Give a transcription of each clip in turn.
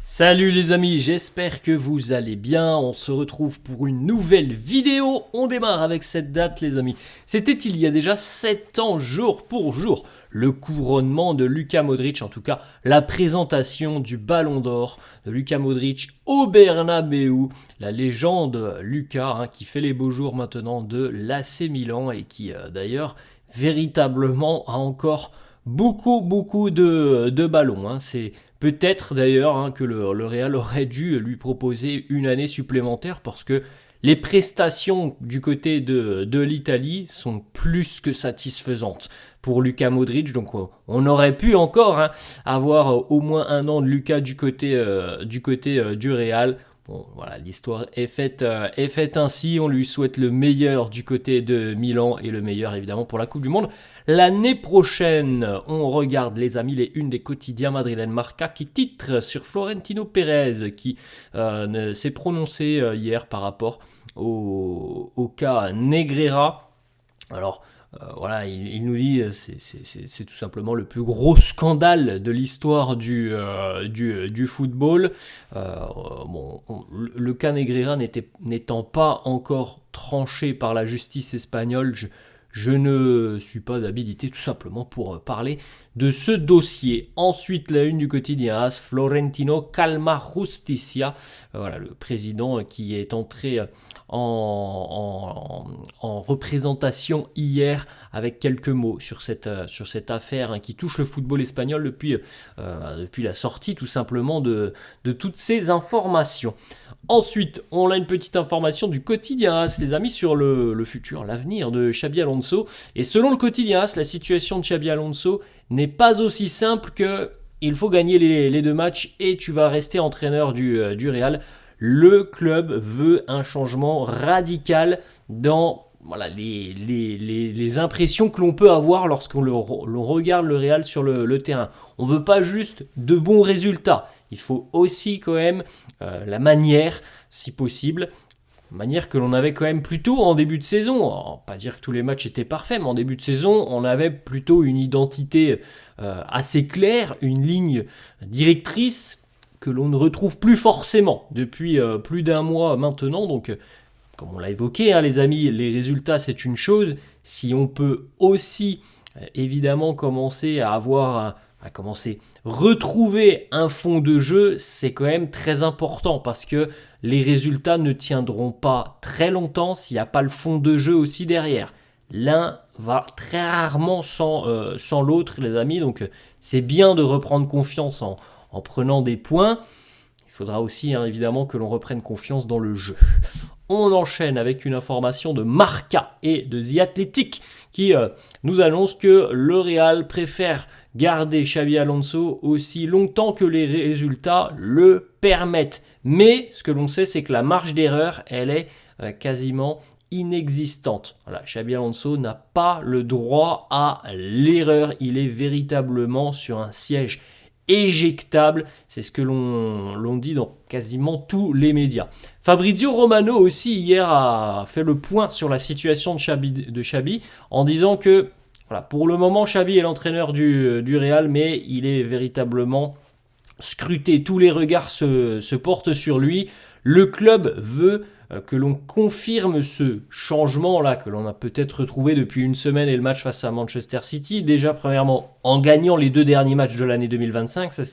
Salut les amis, j'espère que vous allez bien, on se retrouve pour une nouvelle vidéo, on démarre avec cette date les amis. C'était il y a déjà 7 ans jour pour jour, le couronnement de Luka Modric, en tout cas la présentation du Ballon d'Or de Luka Modric au Bernabeu, la légende Luka qui fait les beaux jours maintenant de l'AC Milan et qui d'ailleurs véritablement a encore beaucoup de ballons. C'est peut-être d'ailleurs que le Real aurait dû lui proposer une année supplémentaire parce que les prestations du côté de l'Italie sont plus que satisfaisantes pour Luka Modric. Donc on aurait pu encore avoir au moins un an de Luka du côté du Real. Bon, voilà, l'histoire est faite ainsi. On lui souhaite le meilleur du côté de Milan et le meilleur évidemment pour la Coupe du Monde. L'année prochaine, on regarde les amis les unes des quotidiens madrilènes. Marca qui titre sur Florentino Pérez qui s'est prononcé hier par rapport au cas Negreira. Alors voilà, il nous dit c'est tout simplement le plus gros scandale de l'histoire du football. Le cas Negreira n'étant pas encore tranché par la justice espagnole, je ne suis pas habilité tout simplement pour parler de ce dossier. Ensuite, la une du quotidien AS, Florentino calma justicia. Voilà, le président qui est entré en représentation hier avec quelques mots sur cette affaire qui touche le football espagnol depuis la sortie tout simplement de toutes ces informations. Ensuite, on a une petite information du quotidien AS, les amis, sur le futur, l'avenir de Xabi Alonso. Et selon le quotidien AS, la situation de Xabi Alonso n'est pas aussi simple que il faut gagner les deux matchs et tu vas rester entraîneur du Real. Le club veut un changement radical dans les impressions que l'on peut avoir lorsqu'on l'on regarde le Real sur le terrain. On ne veut pas juste de bons résultats. Il faut aussi quand même la manière, si possible, manière que l'on avait quand même plutôt en début de saison. Alors, pas dire que tous les matchs étaient parfaits, mais en début de saison, on avait plutôt une identité assez claire, une ligne directrice que l'on ne retrouve plus forcément depuis plus d'un mois maintenant. Donc, comme on l'a évoqué, les amis, les résultats, c'est une chose. Si on peut aussi, évidemment, commencer à retrouver un fond de jeu, c'est quand même très important parce que les résultats ne tiendront pas très longtemps s'il n'y a pas le fond de jeu aussi derrière. L'un va très rarement sans l'autre, les amis, donc c'est bien de reprendre confiance en prenant des points. Il faudra aussi évidemment que l'on reprenne confiance dans le jeu. On enchaîne avec une information de Marca et de The Athletic qui nous annonce que le Real préfère garder Xabi Alonso aussi longtemps que les résultats le permettent. Mais ce que l'on sait, c'est que la marge d'erreur, elle est quasiment inexistante. Voilà, Xabi Alonso n'a pas le droit à l'erreur. Il est véritablement sur un siège éjectable, c'est ce que l'on dit dans quasiment tous les médias. Fabrizio Romano aussi hier a fait le point sur la situation de Xabi en disant que voilà, pour le moment Xabi est l'entraîneur du Real, mais il est véritablement scruté, tous les regards se portent sur lui. Le club veut que l'on confirme ce changement-là que l'on a peut-être retrouvé depuis une semaine et le match face à Manchester City. Déjà, premièrement, en gagnant les 2 derniers matchs de l'année 2025, ça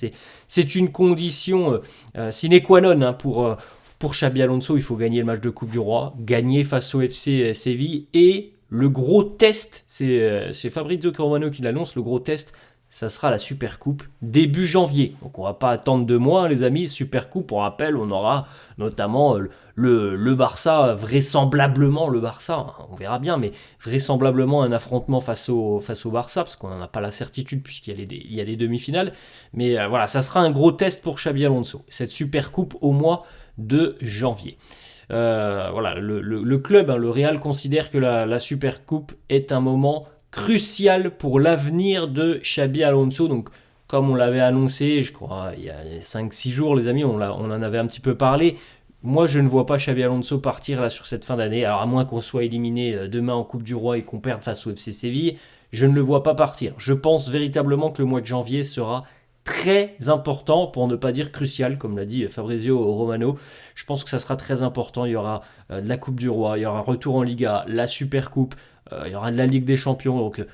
c'est une condition sine qua non pour Xabi Alonso. Il faut gagner le match de Coupe du Roi, gagner face au FC Séville et le gros test, c'est Fabrizio Romano qui l'annonce, le gros test, ça sera la Supercoupe début janvier. Donc on va pas attendre 2 mois, les amis. Supercoupe, pour rappel, on aura notamment le Barça, vraisemblablement le Barça, on verra bien, mais vraisemblablement un affrontement face au Barça, parce qu'on n'en a pas la certitude puisqu'il y a des demi-finales. Mais voilà, ça sera un gros test pour Xabi Alonso, cette Supercoupe au mois de janvier. Voilà, le club, le Real considère que la Supercoupe est un moment crucial pour l'avenir de Xabi Alonso. Donc, comme on l'avait annoncé, je crois, il y a 5-6 jours, les amis, on en avait un petit peu parlé. Moi, je ne vois pas Xabi Alonso partir là sur cette fin d'année. Alors, à moins qu'on soit éliminé demain en Coupe du Roi et qu'on perde face au FC Séville, je ne le vois pas partir. Je pense véritablement que le mois de janvier sera très important, pour ne pas dire crucial, comme l'a dit Fabrizio Romano. Je pense que ça sera très important. Il y aura de la Coupe du Roi, il y aura un retour en Liga, la Super Coupe, il y aura de la Ligue des Champions. Donc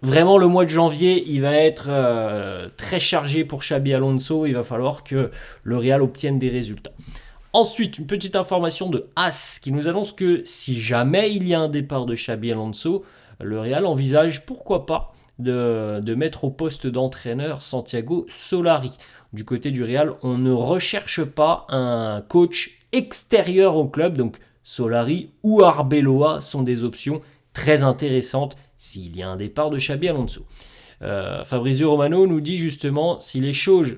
vraiment, le mois de janvier, il va être très chargé pour Xabi Alonso. Il va falloir que le Real obtienne des résultats. Ensuite, une petite information de AS qui nous annonce que si jamais il y a un départ de Xabi Alonso, le Real envisage pourquoi pas de mettre au poste d'entraîneur Santiago Solari. Du côté du Real, on ne recherche pas un coach extérieur au club, donc Solari ou Arbeloa sont des options très intéressantes s'il y a un départ de Xabi Alonso. Fabrizio Romano nous dit justement si les choses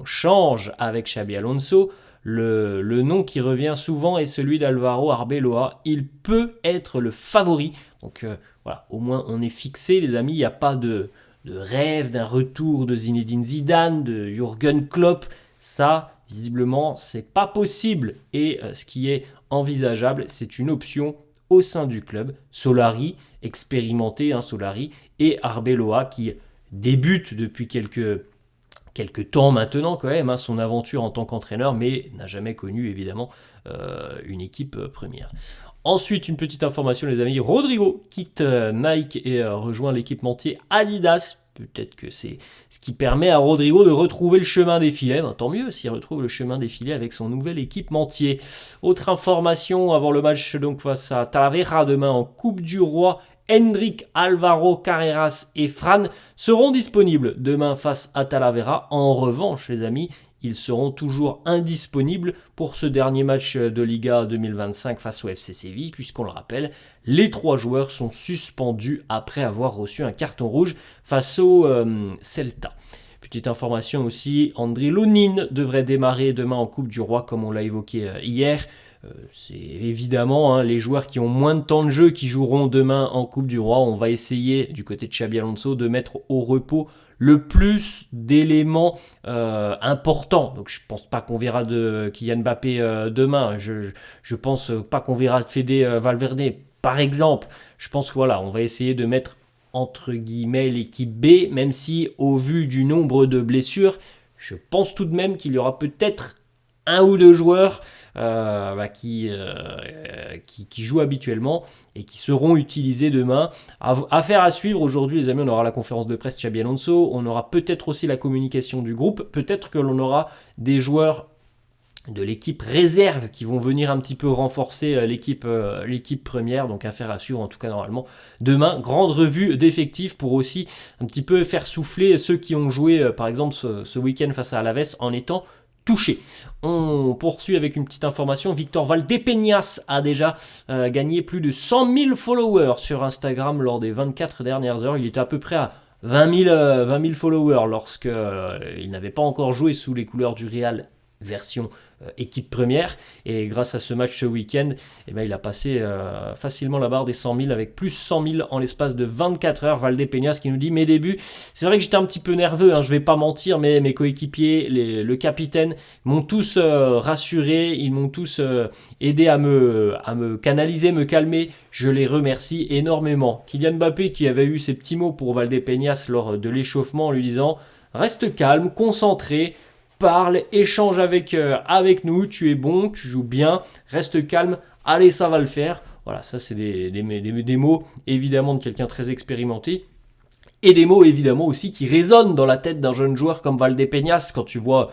changent avec Xabi Alonso, le nom qui revient souvent est celui d'Alvaro Arbeloa. Il peut être le favori. Donc voilà, au moins on est fixé les amis, il n'y a pas de rêve d'un retour de Zinedine Zidane, de Jürgen Klopp. Ça, visiblement, c'est pas possible. Et ce qui est envisageable, c'est une option au sein du club. Solari, expérimenté, Solari, et Arbeloa qui débute depuis quelques temps maintenant quand même, son aventure en tant qu'entraîneur, mais n'a jamais connu évidemment une équipe première. Ensuite, une petite information les amis, Rodrigo quitte Nike et rejoint l'équipementier Adidas. Peut-être que c'est ce qui permet à Rodrigo de retrouver le chemin des filets. Tant mieux s'il retrouve le chemin des filets avec son nouvel équipementier. Autre information avant le match donc face à Talavera demain en Coupe du Roi. Hendrik, Alvaro, Carreras et Fran seront disponibles demain face à Talavera. En revanche, les amis, ils seront toujours indisponibles pour ce dernier match de Liga 2025 face au FC Séville, puisqu'on le rappelle, les 3 joueurs sont suspendus après avoir reçu un carton rouge face au Celta. Petite information aussi, André Lonin devrait démarrer demain en Coupe du Roi, comme on l'a évoqué hier. C'est évidemment les joueurs qui ont moins de temps de jeu qui joueront demain en Coupe du Roi. On va essayer du côté de Xabi Alonso de mettre au repos le plus d'éléments importants. Donc je pense pas qu'on verra de Kylian Mbappé demain. Je pense pas qu'on verra de Fede Valverde par exemple. Je pense que voilà, on va essayer de mettre entre guillemets l'équipe B, même si au vu du nombre de blessures, je pense tout de même qu'il y aura peut-être un ou deux joueurs qui jouent habituellement et qui seront utilisés demain. Affaire à suivre aujourd'hui les amis, on aura la conférence de presse Xabi Alonso, on aura peut-être aussi la communication du groupe, peut-être que l'on aura des joueurs de l'équipe réserve qui vont venir un petit peu renforcer l'équipe première, donc affaire à suivre en tout cas normalement demain. Grande revue d'effectifs pour aussi un petit peu faire souffler ceux qui ont joué par exemple ce week-end face à Alaves en étant touché. On poursuit avec une petite information. Victor Valdepeñas a déjà gagné plus de 100 000 followers sur Instagram lors des 24 dernières heures. Il était à peu près à 20 000 followers lorsqu'il n'avait pas encore joué sous les couleurs du Real version équipe première, et grâce à ce match ce week-end, il a passé facilement la barre des 100 000 avec plus 100 000 en l'espace de 24 heures. Valdepeñas qui nous dit mes débuts, c'est vrai que j'étais un petit peu nerveux, je vais pas mentir, mais mes coéquipiers, le capitaine m'ont tous rassuré, ils m'ont tous aidé à me canaliser, me calmer, je les remercie énormément. Kylian Mbappé qui avait eu ces petits mots pour Valdepeñas lors de l'échauffement en lui disant reste calme, concentré, parle, échange avec nous, tu es bon, tu joues bien, reste calme, allez ça va le faire. Voilà, ça c'est des mots évidemment de quelqu'un très expérimenté. Et des mots évidemment aussi qui résonnent dans la tête d'un jeune joueur comme Valdepeñas quand tu vois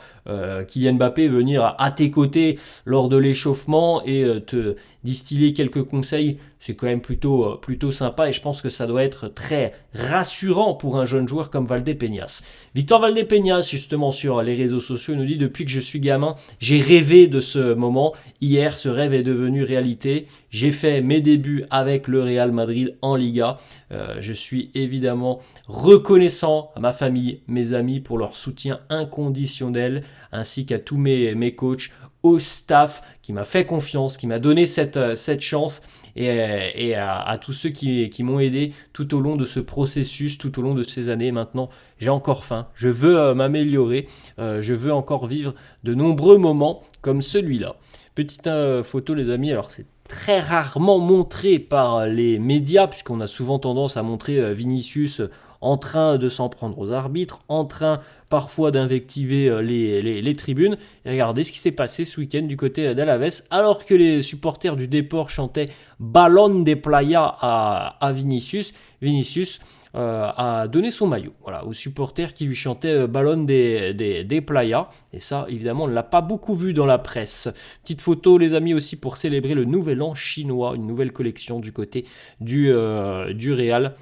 Kylian Mbappé venir à tes côtés lors de l'échauffement et te distiller quelques conseils, c'est quand même plutôt sympa et je pense que ça doit être très rassurant pour un jeune joueur comme Valdepeñas. Victor Valdepeñas justement sur les réseaux sociaux nous dit depuis que je suis gamin, j'ai rêvé de ce moment. Hier, ce rêve est devenu réalité. J'ai fait mes débuts avec le Real Madrid en Liga. Je suis évidemment reconnaissant à ma famille, mes amis pour leur soutien inconditionnel, ainsi qu'à tous mes coachs, au staff qui m'a fait confiance, qui m'a donné cette chance et à tous ceux qui m'ont aidé tout au long de ce processus, tout au long de ces années. Maintenant, j'ai encore faim, je veux m'améliorer, je veux encore vivre de nombreux moments comme celui-là. Petite photo les amis, alors c'est très rarement montré par les médias puisqu'on a souvent tendance à montrer Vinicius en train de s'en prendre aux arbitres, en train parfois d'invectiver les tribunes. Et regardez ce qui s'est passé ce week-end du côté d'Alaves, alors que les supporters du Depor chantaient Ballon de Playa à Vinicius. Vinicius a donné son maillot aux supporters qui lui chantaient Ballon des Playa. Et ça, évidemment, on ne l'a pas beaucoup vu dans la presse. Petite photo, les amis, aussi pour célébrer le nouvel an chinois, une nouvelle collection du côté du Real,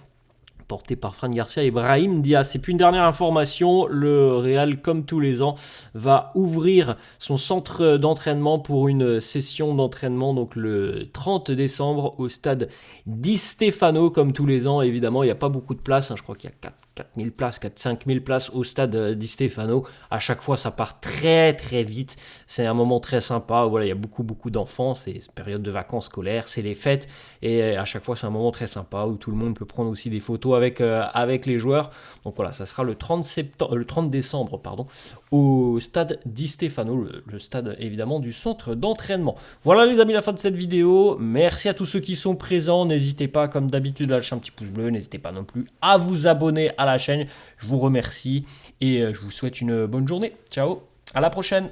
porté par Fran Garcia et Brahim Diaz. Et puis une dernière information, le Real, comme tous les ans, va ouvrir son centre d'entraînement pour une session d'entraînement, donc le 30 décembre au stade Di Stefano, comme tous les ans. Évidemment, il n'y a pas beaucoup de place, je crois qu'il y a 4000 places, 5000 places au stade Di Stefano. À chaque fois, ça part très très vite. C'est un moment très sympa. Voilà, il y a beaucoup d'enfants. C'est une période de vacances scolaires, c'est les fêtes. Et à chaque fois, c'est un moment très sympa où tout le monde peut prendre aussi des photos avec les joueurs. Donc voilà, ça sera le 30 décembre au stade Di Stefano, le stade évidemment du centre d'entraînement. Voilà les amis, la fin de cette vidéo. Merci à tous ceux qui sont présents. N'hésitez pas, comme d'habitude, à lâcher un petit pouce bleu. N'hésitez pas non plus à vous abonner à la chaîne. Je vous remercie et je vous souhaite une bonne journée. Ciao, à la prochaine.